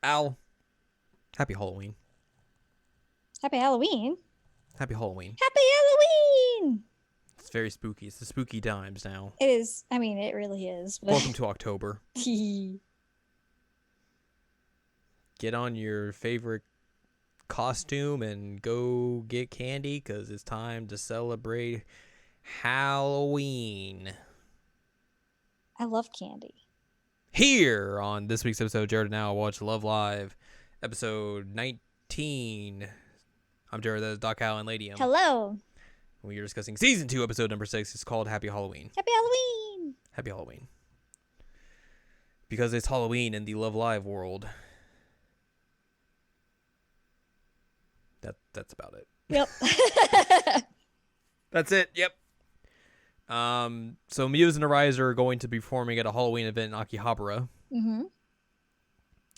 Al, happy Halloween. Happy Halloween. Happy Halloween. Happy Halloween. It's very spooky. It's the spooky times now. It is. I mean, it really is. But... Welcome to October. Get on your favorite costume and go get candy because it's time to celebrate Halloween. I love candy. Here on this week's episode, Jared and Al watch Love Live, episode 19. I'm Jared, that is Doc Al and Ladium. Hello. We are discussing season 2, episode number 6. It's called Happy Halloween. Happy Halloween. Happy Halloween. Because it's Halloween in the Love Live world. That's about it. Yep. That's it. Yep. So Muse and Arise are going to be performing at a Halloween event in Akihabara. Mm-hmm.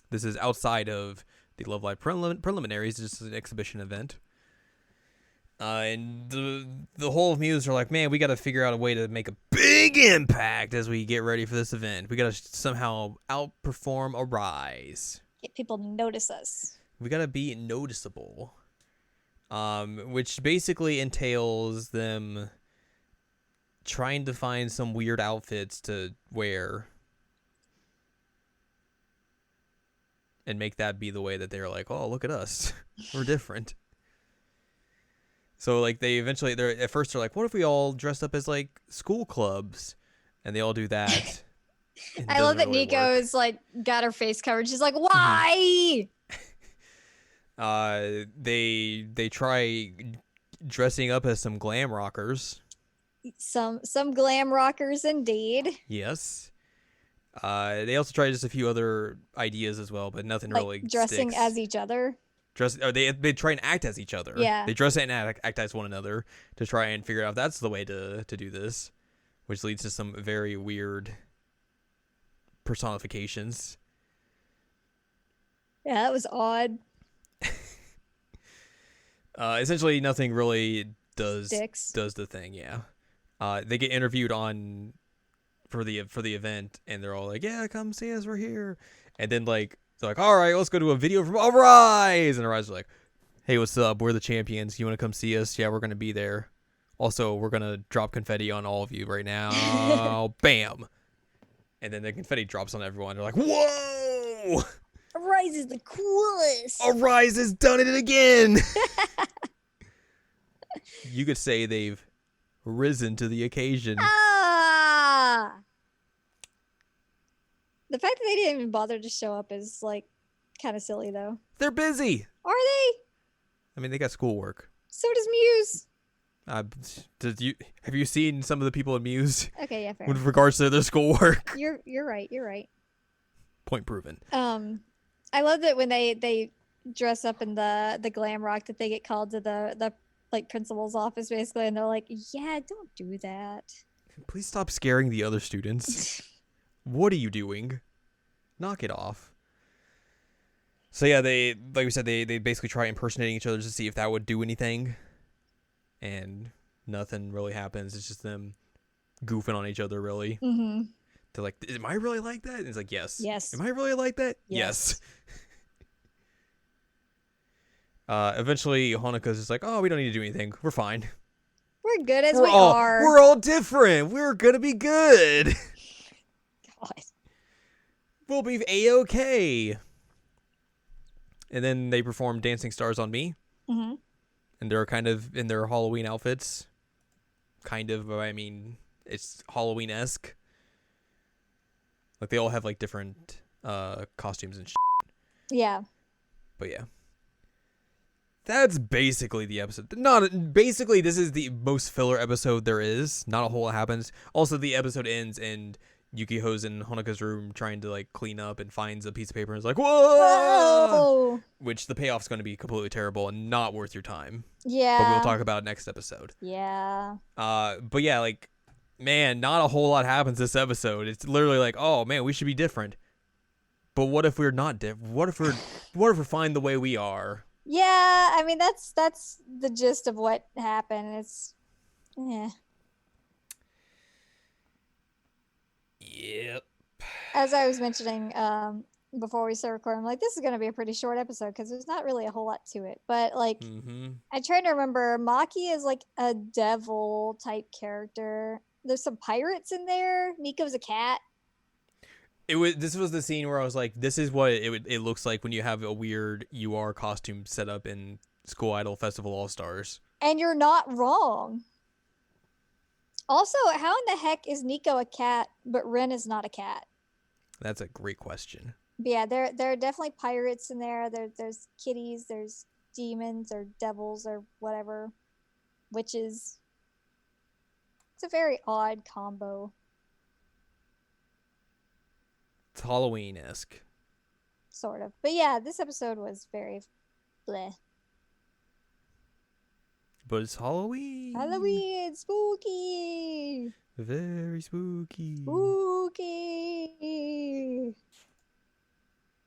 This is outside of the Love Live preliminaries. It's just an exhibition event. And the whole of Muse are like, man, we got to figure out a way to make a big impact as we get ready for this event. We got to somehow outperform Arise. Get people to notice us. We got to be noticeable. Which basically entails them trying to find some weird outfits to wear and make that be the way that they're like, oh, look at us. We're different. So like they're at first they're like, what if we all dressed up as like school clubs? And they all do that. I love that really Nico is like got her face covered. She's like, why? They try dressing up as some glam rockers. Some glam rockers indeed. Yes. They also tried just a few other ideas as well, but nothing Like really dressing sticks. as each other. They try and act as each other. Yeah. They dress and act as one another to try and figure out if that's the way to do this, which leads to some very weird personifications. Yeah, that was odd. Essentially, nothing really does Sticks. the thing. Yeah. They get interviewed for the event, and they're all like, "Yeah, come see us, we're here." And then like they're like, "All right, let's go to a video from Arise." And Arise are like, "Hey, what's up? We're the champions. You want to come see us? Yeah, we're gonna be there. Also, we're gonna drop confetti on all of you right now." Bam. And then the confetti drops on everyone. They're like, "Whoa! Arise is the coolest. Arise has done it again." You could say they've risen to the occasion. Ah! The fact that they didn't even bother to show up is like kind of silly, though. They're busy. Are they? I mean, they got schoolwork. So does Muse. Have you seen some of the people in Muse Okay, yeah, fair. with regards to their schoolwork? You're right. You're right. Point proven. I love that when they dress up in the glam rock that they get called to the like principal's office basically, and they're like, yeah, don't do that. Please stop scaring the other students. What are you doing? Knock it off. So yeah, they like we said, they basically try impersonating each other to see if that would do anything, and nothing really happens. It's just them goofing on each other. Really, Mm-hmm. they're like, "Am I really like that?" And it's like, "Yes." Yes. Am I really like that? Yes. Eventually, Honoka's just like, "Oh, we don't need to do anything. We're fine. We're good as We're we are. We're all different. We're gonna be good. God. We'll be A-okay." And then they perform Dancing Stars on Me. Mm-hmm. And they're kind of in their Halloween outfits. Kind of, I mean, it's Halloween-esque. Like, they all have, like, different costumes and shit. Yeah. But, yeah. That's basically the episode. Basically, this is the most filler episode there is. Not a whole lot happens. Also, the episode ends and Yukiho's in Honoka's room trying to, like, clean up and finds a piece of paper and is like, "Whoa!" Whoa! Which the payoff's going to be completely terrible and not worth your time. Yeah. But we'll talk about it next episode. Yeah. But yeah, like, man, not a whole lot happens this episode. It's literally like, oh man, we should be different. But what if we're not different? What if we're fine the way we are? Yeah, I mean that's the gist of what happened. It's yeah. Yep. As I was mentioning before we start recording. I'm like, this is gonna be a pretty short episode because there's not really a whole lot to it. But like, I tried to remember. Maki is like a devil type character. There's some pirates in there. Nico's a cat. This was the scene where I was like, this is what it looks like when you have a weird UR costume set up in School Idol Festival All Stars. And you're not wrong. Also, how in the heck is Nico a cat, but Ren is not a cat? That's a great question. But yeah, there are definitely pirates in there. There's kitties, there's demons or devils or whatever, witches. It's a very odd combo. It's Halloween-esque. Sort of. But yeah, this episode was very bleh. But it's Halloween. Halloween, spooky. Very spooky. Spooky.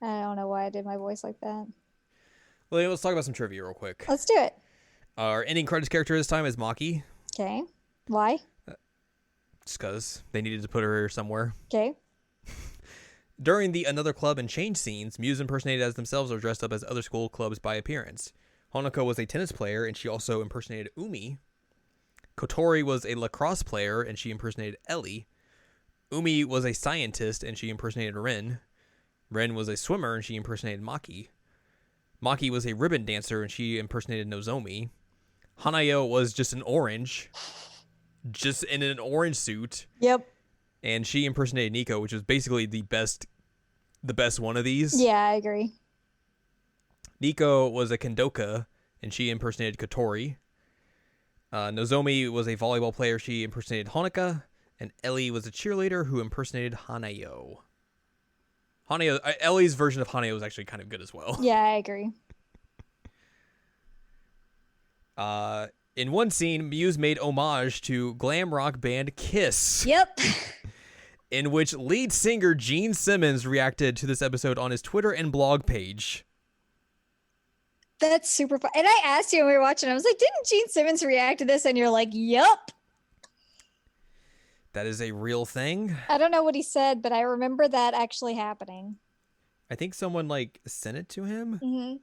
I don't know why I did my voice like that. Well, yeah, let's talk about some trivia real quick. Let's do it. Our ending credits character this time is Maki. Okay. Why? Just because they needed to put her somewhere. Okay. During the Another Club and Change scenes, Muse impersonated as themselves or dressed up as other school clubs by appearance. Honoka was a tennis player, and she also impersonated Umi. Kotori was a lacrosse player, and she impersonated Ellie. Umi was a scientist, and she impersonated Ren. Ren was a swimmer, and she impersonated Maki. Maki was a ribbon dancer, and she impersonated Nozomi. Hanayo was just an orange, just in an orange suit. Yep. And she impersonated Nico, which was basically the best one of these. Yeah, I agree. Nico was a kendoka, and she impersonated Kotori. Nozomi was a volleyball player. She impersonated Honoka. And Ellie was a cheerleader who impersonated Hanayo. Ellie's version of Hanayo was actually kind of good as well. Yeah, I agree. In one scene, Muse made homage to glam rock band Kiss. Yep. In which lead singer Gene Simmons reacted to this episode on his Twitter and blog page. That's super fun. And I asked you when we were watching, I was like, didn't Gene Simmons react to this? And you're like, yup. That is a real thing. I don't know what he said, but I remember that actually happening. I think someone sent it to him. Mm-hmm.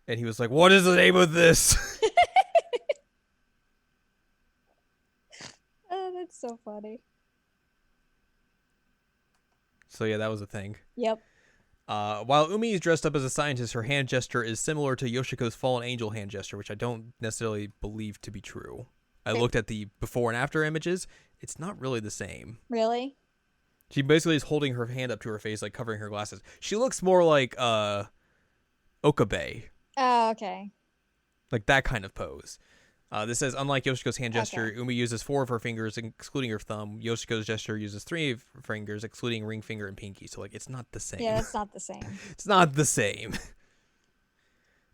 And he was like, what is the name of this? Oh, that's so funny. So yeah, that was a thing. Yep. While Umi is dressed up as a scientist, her hand gesture is similar to Yoshiko's fallen angel hand gesture, which I don't necessarily believe to be true. I looked at the before and after images. It's not really the same. Really? She basically is holding her hand up to her face, covering her glasses. She looks more like Okabe. Oh, okay. Like that kind of pose. This says, unlike Yoshiko's hand gesture, Okay. Umi uses 4 of her fingers, excluding her thumb. Yoshiko's gesture uses 3 of her fingers, excluding ring finger and pinky. So, it's not the same. Yeah, that's not the same. It's not the same.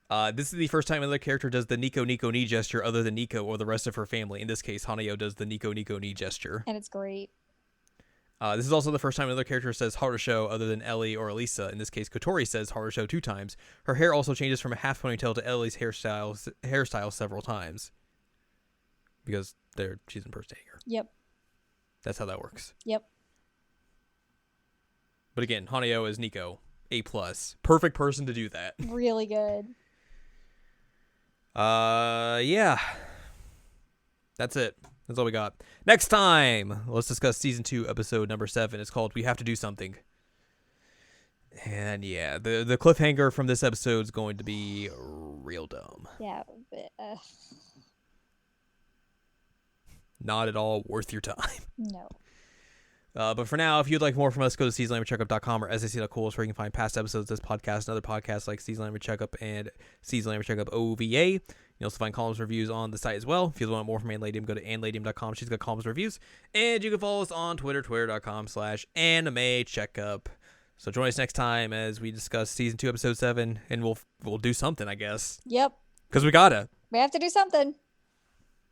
This is the first time another character does the Nico Nico Ni gesture other than Nico or the rest of her family. In this case, Hanayo does the Nico Nico Ni gesture. And it's great. This is also the first time another character says Harusho other than Ellie or Elisa. In this case, Kotori says Harusho 2 times. Her hair also changes from a half ponytail to Ellie's hairstyle several times. Because she's impersonating her. Yep. That's how that works. Yep. But again, Hanayo is Nico. A+. Perfect person to do that. Really good. Yeah. That's it. That's all we got. Next time, let's discuss season 2, episode number 7. It's called We Have to Do Something. And yeah, the cliffhanger from this episode is going to be real dumb. Yeah. Not at all worth your time. No. But for now, if you'd like more from us, go to seasonlanguagecheckup.com or sac.cool, where you can find past episodes of this podcast and other podcasts like Season Language Checkup and Season Language Checkup OVA. You can also find columns reviews on the site as well. If you want more from Ann Ladium, go to annladium.com. She's got columns reviews. And you can follow us on Twitter, twitter.com/animecheckup. So join us next time as we discuss Season 2, Episode 7, and we'll do something, I guess. Yep. Because we gotta. We have to do something.